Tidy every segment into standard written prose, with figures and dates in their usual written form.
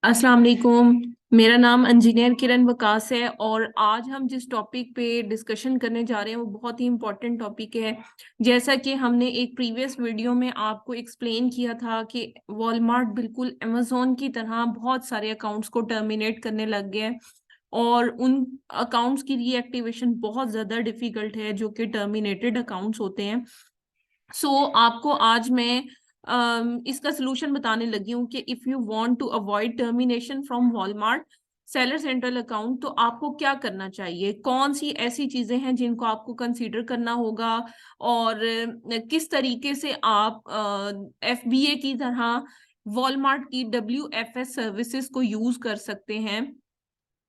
अस्सलाम वालेकुम। मेरा नाम इंजीनियर किरण वकास है और आज हम जिस टॉपिक पे डिस्कशन करने जा रहे हैं वो बहुत ही इम्पोर्टेंट टॉपिक है। जैसा कि हमने एक प्रीवियस वीडियो में आपको एक्सप्लेन किया था कि वॉलमार्ट बिल्कुल अमेजोन की तरह बहुत सारे अकाउंट्स को टर्मिनेट करने लग गया है और उन अकाउंट्स की रीएक्टिवेशन बहुत ज़्यादा डिफिकल्ट है जो कि टर्मिनेटेड अकाउंट्स होते हैं। आपको आज मैं इसका सोल्यूशन बताने लगी हूँ कि if you want to avoid termination from Walmart seller central account तो आपको क्या करना चाहिए, कौन सी ऐसी चीजें हैं जिनको आपको कंसीडर करना होगा और किस तरीके से आप एफबीए की तरह वॉलमार्ट की WFS सर्विसेज को यूज कर सकते हैं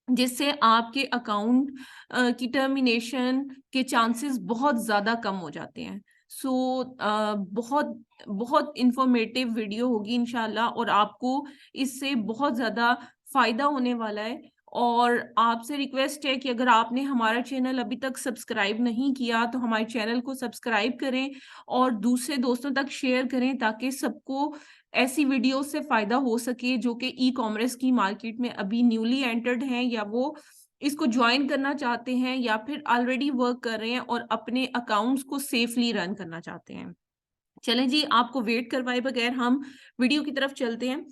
जिससे आपके अकाउंट की टर्मिनेशन के चांसेस बहुत ज़्यादा कम हो जाते हैं। बहुत बहुत इंफॉर्मेटिव वीडियो होगी इंशाल्लाह और आपको इससे बहुत ज़्यादा फायदा होने वाला है। और आपसे रिक्वेस्ट है कि अगर आपने हमारा चैनल अभी तक सब्सक्राइब नहीं किया तो हमारे चैनल को सब्सक्राइब करें और दूसरे दोस्तों तक शेयर करें ताकि सबको ऐसी वीडियो से फायदा हो सके जो कि ई कॉमर्स की मार्केट में अभी न्यूली एंटर्ड हैं या वो इसको ज्वाइन करना चाहते हैं या फिर ऑलरेडी वर्क कर रहे हैं और अपने अकाउंट्स को सेफली रन करना चाहते हैं। चलें जी, आपको वेट करवाए बगैर हम वीडियो की तरफ चलते हैं।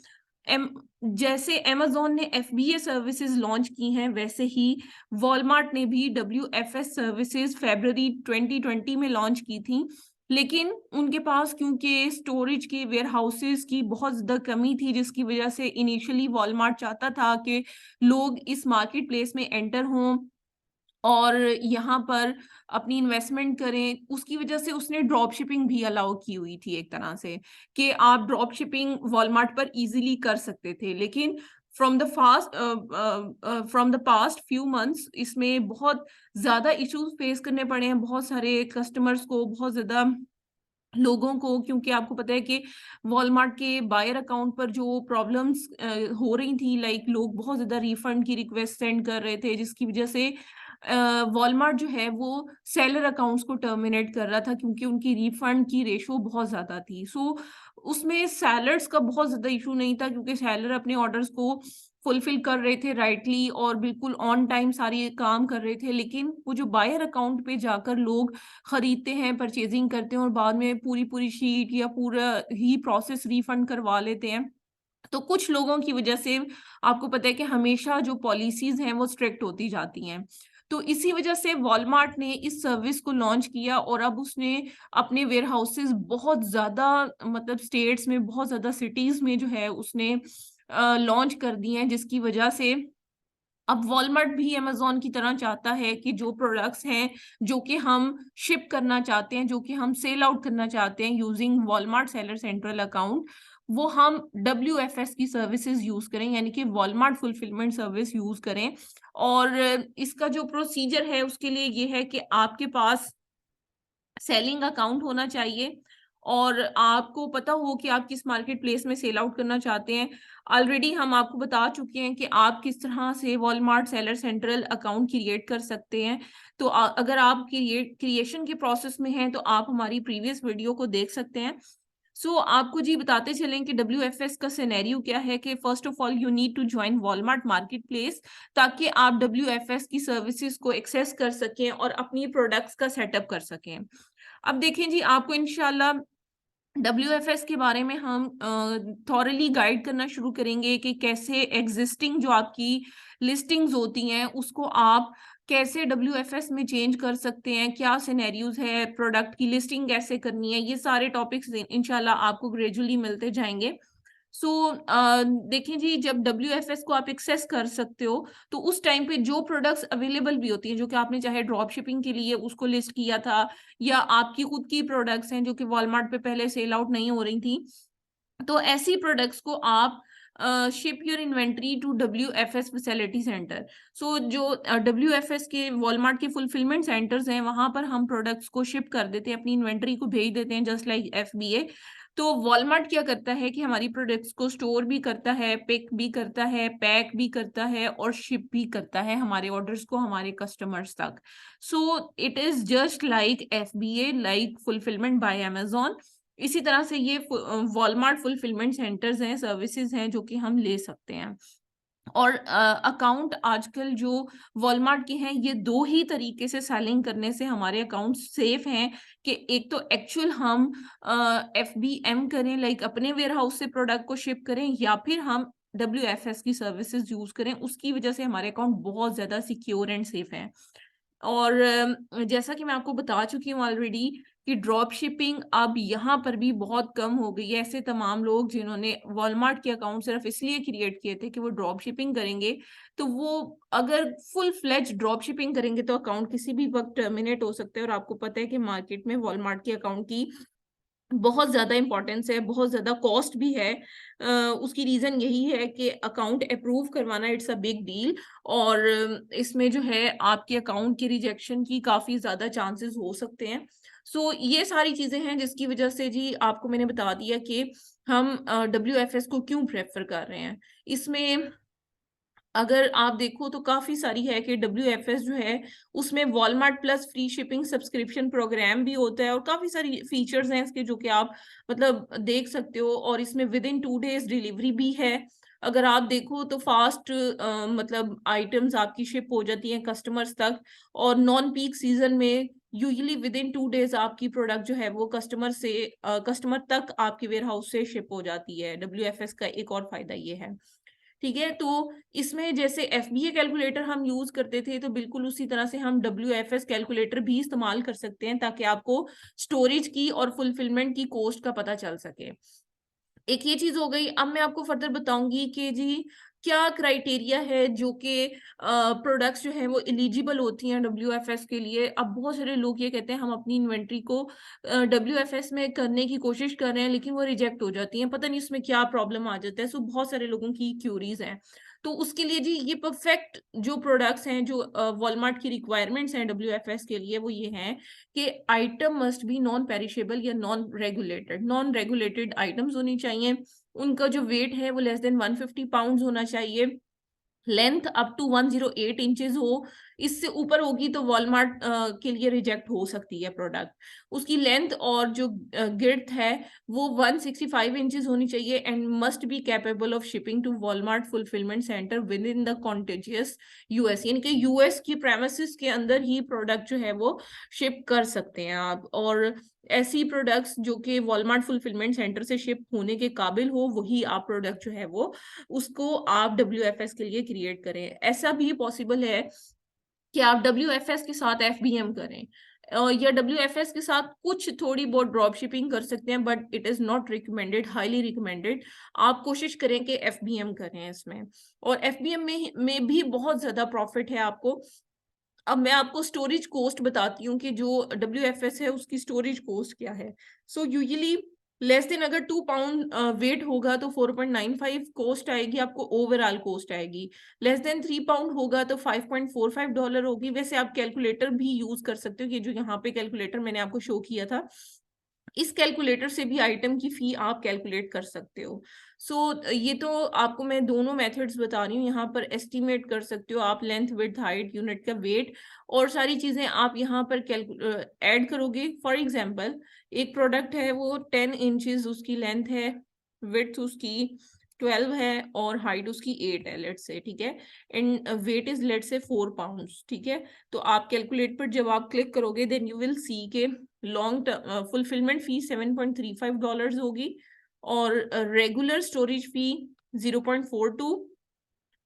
एम जैसे अमेजोन ने एफबीए सर्विसेज लॉन्च की हैं वैसे ही वॉलमार्ट ने भी WFS सर्विसेज फरवरी 2020 में लॉन्च की थी। लेकिन उनके पास क्योंकि स्टोरेज के वेयर हाउसेज की बहुत ज़्यादा कमी थी जिसकी वजह से इनिशियली वॉलमार्ट चाहता था कि लोग इस मार्केट प्लेस में एंटर हों और यहाँ पर अपनी इन्वेस्टमेंट करें, उसकी वजह से उसने ड्रॉप शिपिंग भी अलाउ की हुई थी एक तरह से कि आप ड्रॉप शिपिंग वॉलमार्ट पर इजीली कर सकते थे। लेकिन from the past few months इसमें बहुत ज़्यादा इश्यूज फेस करने पड़े हैं बहुत सारे कस्टमर्स को, बहुत ज़्यादा लोगों को, क्योंकि आपको पता है कि वॉलमार्ट के बायर अकाउंट पर जो प्रॉब्लम्स हो रही थी, लाइक लोग बहुत ज़्यादा रिफंड की रिक्वेस्ट सेंड कर रहे थे जिसकी वजह से वॉलमार्ट जो है वो सेलर अकाउंट्स को टर्मिनेट कर रहा था क्योंकि उनकी रिफंड की रेशो बहुत ज़्यादा थी। उसमें सेलर्स का बहुत ज़्यादा इशू नहीं था क्योंकि सेलर अपने ऑर्डर्स को फुलफिल कर रहे थे राइटली और बिल्कुल ऑन टाइम सारे काम कर रहे थे। लेकिन वो जो बायर अकाउंट पे जाकर लोग खरीदते हैं, परचेजिंग करते हैं और बाद में पूरी पूरी शीट या पूरा ही प्रोसेस रिफंड करवा लेते हैं। तो कुछ लोगों की वजह से आपको पता है कि हमेशा जो पॉलिसीज हैं वो स्ट्रिक्ट होती जाती हैं। तो इसी वजह से वॉलमार्ट ने इस सर्विस को लॉन्च किया और अब उसने अपने वेयर हाउसेस बहुत ज्यादा, मतलब स्टेट्स में, बहुत ज्यादा सिटीज में जो है उसने लॉन्च कर दिए हैं जिसकी वजह से अब वॉलमार्ट भी अमेजोन की तरह चाहता है कि जो प्रोडक्ट्स हैं जो कि हम शिप करना चाहते हैं, जो कि हम सेल आउट करना चाहते हैं using Walmart seller central account, वो हम WFS की सर्विसेज यूज करें, यानी कि वॉलमार्ट फुलफिलमेंट सर्विस यूज करें। और इसका जो प्रोसीजर है उसके लिए ये है कि आपके पास सेलिंग अकाउंट होना चाहिए और आपको पता हो कि आप किस मार्केट प्लेस में सेल आउट करना चाहते हैं। ऑलरेडी हम आपको बता चुके हैं कि आप किस तरह से Walmart seller central account create कर सकते हैं। तो अगर आप क्रिएशन के प्रोसेस में हैं तो आप हमारी प्रीवियस वीडियो को देख सकते हैं। आपको जी बताते चलें कि WFS का सिनेरियो क्या है कि first of all you need to join Walmart market place ताकि आप WFS की सर्विसेज को एक्सेस कर सकें और अपनी प्रोडक्ट्स का सेटअप कर सकें। अब देखें जी, आपको इंशाल्लाह WFS के बारे में हम थॉरली गाइड करना शुरू करेंगे कि कैसे एग्जिस्टिंग जो आपकी लिस्टिंग्स होती हैं उसको आप कैसे WFS में चेंज कर सकते हैं, क्या सिनेरियोज है, प्रोडक्ट की लिस्टिंग कैसे करनी है, ये सारे टॉपिक्स इंशाल्लाह आपको ग्रेजुअली मिलते जाएंगे। देखें जी, जब WFS को आप एक्सेस कर सकते हो तो उस टाइम पे जो प्रोडक्ट्स अवेलेबल भी होती हैं जो कि आपने चाहे ड्रॉप शिपिंग के लिए उसको लिस्ट किया था या आपकी खुद की प्रोडक्ट्स हैं जो कि वॉलमार्ट पे पहले सेल आउट नहीं हो रही थी, तो ऐसी प्रोडक्ट्स को आप ship your inventory to WFS facility centre. जो WFS के वॉलमार्ट के फुलफिलमेंट सेंटर्स हैं वहां पर हम प्रोडक्ट्स को शिप कर देते हैं, अपनी इन्वेंट्री को भेज देते हैं जस्ट लाइक FBA। तो वॉलमार्ट क्या करता है कि हमारी प्रोडक्ट्स को स्टोर भी करता है, पिक भी करता है, पैक भी करता है और शिप भी करता है हमारे ऑर्डर्स को हमारे कस्टमर्स तक। It is just like FBA, like fulfilment bye Amazon. इसी तरह से ये वॉलमार्ट फुलफिलमेंट सेंटर्स हैं, सर्विसेज हैं जो कि हम ले सकते हैं। और अकाउंट आजकल जो वॉलमार्ट के हैं, ये दो ही तरीके से सेलिंग करने से हमारे अकाउंट सेफ हैं कि एक तो एक्चुअल हम एफबीएम करें, लाइक अपने वेयर हाउस से प्रोडक्ट को शिप करें, या फिर हम WFS की सर्विसेज यूज करें। उसकी वजह से हमारे अकाउंट बहुत ज्यादा सिक्योर एंड सेफ हैं। और जैसा कि मैं आपको बता चुकी हूँ ऑलरेडी कि ड्रॉप शिपिंग अब यहाँ पर भी बहुत कम हो गई है। ऐसे तमाम लोग जिन्होंने वॉलमार्ट के अकाउंट सिर्फ इसलिए क्रिएट किए थे कि वो ड्रॉप शिपिंग करेंगे, तो वो अगर फुल फ्लेज ड्रॉप शिपिंग करेंगे तो अकाउंट किसी भी वक्त टर्मिनेट हो सकते हैं। और आपको पता है कि मार्केट में वॉलमार्ट के अकाउंट की बहुत ज्यादा इंपॉर्टेंस है, बहुत ज्यादा कॉस्ट भी है। उसकी रीजन यही है कि अकाउंट अप्रूव करवाना इट्स अ बिग डील, और इसमें जो है आपके अकाउंट की रिजेक्शन की काफी ज्यादा चांसेस हो सकते हैं। सो ये सारी चीजें हैं जिसकी वजह से जी आपको मैंने बता दिया कि हम WFS को क्यों प्रेफर कर रहे हैं। इसमें अगर आप देखो तो काफी सारी है कि WFS जो है उसमें Walmart plus free shipping subscription programme भी होता है, और काफी सारी फीचर्स हैं इसके जो कि आप मतलब देख सकते हो। और इसमें विद इन 2 days डिलीवरी भी है। अगर आप देखो तो फास्ट मतलब आइटम्स आपकी शिप हो जाती हैं कस्टमर्स तक। और नॉन पीक सीजन में यूजली विद इन 2 days आपकी प्रोडक्ट जो है वो कस्टमर तक आपके वेयर हाउस से शिप हो जाती है। WFS का एक और फायदा ये है। ठीक है, तो इसमें जैसे FBA कैलकुलेटर हम यूज करते थे, तो बिल्कुल उसी तरह से हम WFS कैलकुलेटर भी इस्तेमाल कर सकते हैं ताकि आपको स्टोरेज की और फुलफिलमेंट की कॉस्ट का पता चल सके। एक ये चीज हो गई। अब मैं आपको फर्दर बताऊंगी कि जी क्या क्राइटेरिया है जो कि प्रोडक्ट्स जो है वो एलिजिबल होती हैं WFS के लिए। अब बहुत सारे लोग ये कहते हैं हम अपनी इन्वेंट्री को WFS में करने की कोशिश कर रहे हैं लेकिन वो रिजेक्ट हो जाती हैं, पता नहीं उसमें क्या प्रॉब्लम आ जाता है। सो बहुत सारे लोगों की क्यूरीज हैं। तो उसके लिए जी ये परफेक्ट जो प्रोडक्ट्स हैं, जो वॉलमार्ट की रिक्वायरमेंट्स हैं WFS के लिए, वो ये हैं कि item must be non perishable या नॉन रेगुलेटेड आइटम्स होनी चाहिए। उनका जो वेट है वो लेस देन 150 पाउंड होना चाहिए। लेंथ अप टू 108 इंचेस हो। इससे ऊपर होगी तो वॉलमार्ट के लिए रिजेक्ट हो सकती है प्रोडक्ट। उसकी लेंथ और जो गिर्थ है वो 165 इंचेस होनी चाहिए and must be capable of shipping to Walmart fulfilment centre within the contagious US, यानी कि US की प्रेमिसेस के अंदर ही प्रोडक्ट जो है वो शिप कर सकते हैं आप। और ऐसी प्रोडक्ट्स जो कि वॉलमार्ट फुलफिलमेंट सेंटर से शिप होने के काबिल हो, वही आप प्रोडक्ट जो है वो उसको आप WFS के लिए क्रिएट करें। ऐसा भी पॉसिबल है कि आप WFS के साथ FBM करें, या WFS के साथ कुछ थोड़ी बहुत ड्रॉप शिपिंग कर सकते हैं, but it is not recommended, highly recommended. आप कोशिश करें कि FBM करें इसमें। और FBM में भी बहुत ज्यादा प्रॉफिट है आपको। अब मैं आपको स्टोरेज कॉस्ट बताती हूँ कि जो WFS है उसकी स्टोरेज कॉस्ट क्या है। सो यूजुअली लेस देन अगर 2 पाउंड वेट होगा तो 4.95 कॉस्ट आएगी आपको, ओवरऑल कॉस्ट आएगी। लेस देन 3 पाउंड होगा तो $5.45 होगी। वैसे आप कैलकुलेटर भी यूज कर सकते हो कि जो यहाँ पे कैलकुलेटर मैंने आपको शो किया था, इस कैलकुलेटर से भी आइटम की फी आप कैलकुलेट कर सकते हो। सो ये तो आपको मैं दोनों मेथड्स बता रही हूँ। यहाँ पर एस्टिमेट कर सकते हो आप लेंथ, विड्थ, हाइट, यूनिट का वेट और सारी चीजें आप यहाँ पर ऐड करोगे। फॉर एग्जांपल एक प्रोडक्ट है वो 10 इंचेस उसकी लेंथ है, विड्थ उसकी 12 है और हाइट उसकी 8 है लेट से, ठीक है। एंड वेट इज लेट से 4 पाउंड्स, ठीक है। तो आप कैलकुलेट पर जब आप क्लिक करोगे देन यू विल सी के लॉन्ग फुलफिलमेंट फी $7.35 होगी, और रेगुलर स्टोरेज फी 0.42,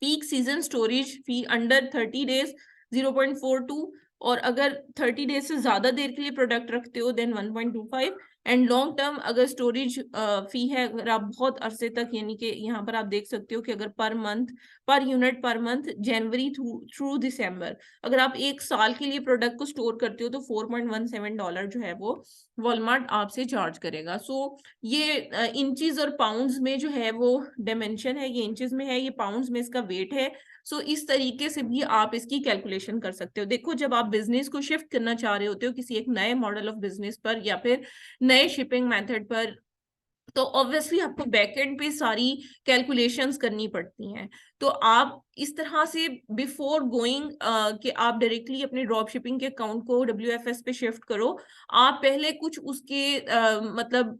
पीक सीजन स्टोरेज फी अंडर 30 डेज 0.42, और अगर 30 डेज से ज्यादा देर के लिए प्रोडक्ट रखते हो देन 1.25। एंड लॉन्ग टर्म अगर स्टोरेज फी है, अगर आप बहुत अरसे तक, यानी कि यहाँ पर आप देख सकते हो कि अगर per month, per unit per month, जनवरी थ्रू दिसंबर, अगर आप 1 साल के लिए प्रोडक्ट को स्टोर करते हो तो $4.17 जो है वो वॉलमार्ट आपसे चार्ज करेगा। सो ये इंचेस और पाउंड्स में जो है वो डायमेंशन है, ये इंचेस में है, ये पाउंड्स में इसका वेट है। सो इस तरीके से भी आप इसकी कैलकुलेशन कर सकते हो। देखो जब आप बिजनेस को शिफ्ट करना चाह रहे होते हो किसी एक नए मॉडल ऑफ बिजनेस पर या फिर नए शिपिंग मेथड पर, तो ऑब्वियसली आपको बैकएंड पे सारी कैलकुलेशंस करनी पड़ती हैं। तो आप इस तरह से बिफोर गोइंग कि आप डायरेक्टली अपने ड्रॉप शिपिंग के अकाउंट को WFS पे शिफ्ट करो, आप पहले कुछ उसके मतलब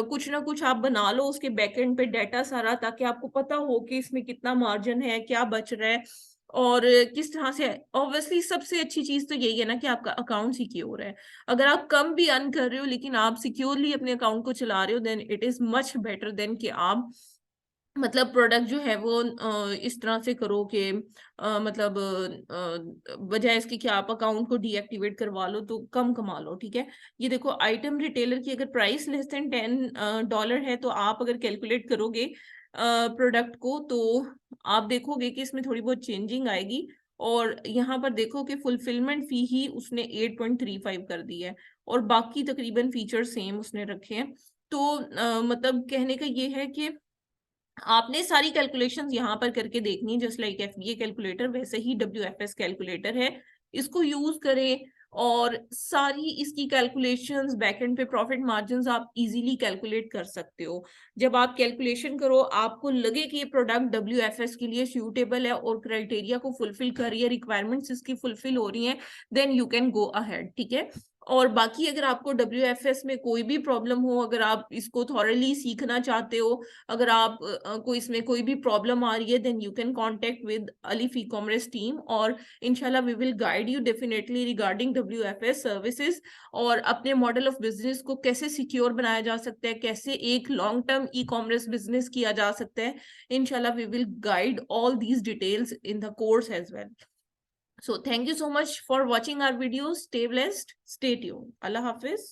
कुछ ना कुछ आप बना लो उसके बैकएंड पे डाटा सारा, ताकि आपको पता हो कि इसमें कितना मार्जिन है, क्या बच रहा है और किस तरह से। ऑब्वियसली सबसे अच्छी चीज तो यही है ना कि आपका अकाउंट सिक्योर है। अगर आप कम भी अर्न कर रहे हो लेकिन आप सिक्योरली अपने अकाउंट को चला रहे हो, then it is much better than कि आप मतलब प्रोडक्ट जो है वो इस तरह से करो कि मतलब बजाय इसके कि आप अकाउंट को डीएक्टिवेट करवा लो तो कम कमा लो। ठीक है, ये देखो आइटम रिटेलर की अगर प्राइस लेस देन $10 है, तो आप अगर कैलकुलेट करोगे प्रोडक्ट को, तो आप देखोगे कि इसमें थोड़ी बहुत चेंजिंग आएगी। और यहाँ पर देखो कि फुलफिलमेंट फी ही उसने 8.35 कर दी है और बाकी तकरीबन फीचर सेम उसने रखे हैं। तो मतलब कहने का ये है कि आपने सारी कैलकुलेशंस यहाँ पर करके देखनी है, जस्ट लाइक एफबीए कैलकुलेटर वैसे ही WFS कैलकुलेटर है, इसको यूज करें। और सारी इसकी कैलकुलेशंस बैकएंड पे प्रॉफिट मार्जिन्स आप इजीली कैलकुलेट कर सकते हो। जब आप कैलकुलेशन करो आपको लगे कि ये प्रोडक्ट WFS के लिए सूटेबल है और क्राइटेरिया को फुलफिल कर रही है, रिक्वायरमेंट्स इसकी फुलफिल हो रही हैं, then you can go ahead. ठीक है, और बाकी अगर आपको WFS में कोई भी प्रॉब्लम हो, अगर आप इसको थॉरली सीखना चाहते हो, अगर आप कोई इसमें कोई भी प्रॉब्लम आ रही है, then you can contact with Alif e commerce team और इंशाल्लाह we will guide you definitely regarding WFS services और अपने मॉडल ऑफ बिजनेस को कैसे सिक्योर बनाया जा सकता है, कैसे एक long term e commerce business किया जा सकता है। इंशाल्लाह we will guide all these details in the course as well. So thank you so much for watching our videos. Stay blessed, stay tuned. Allah Hafiz.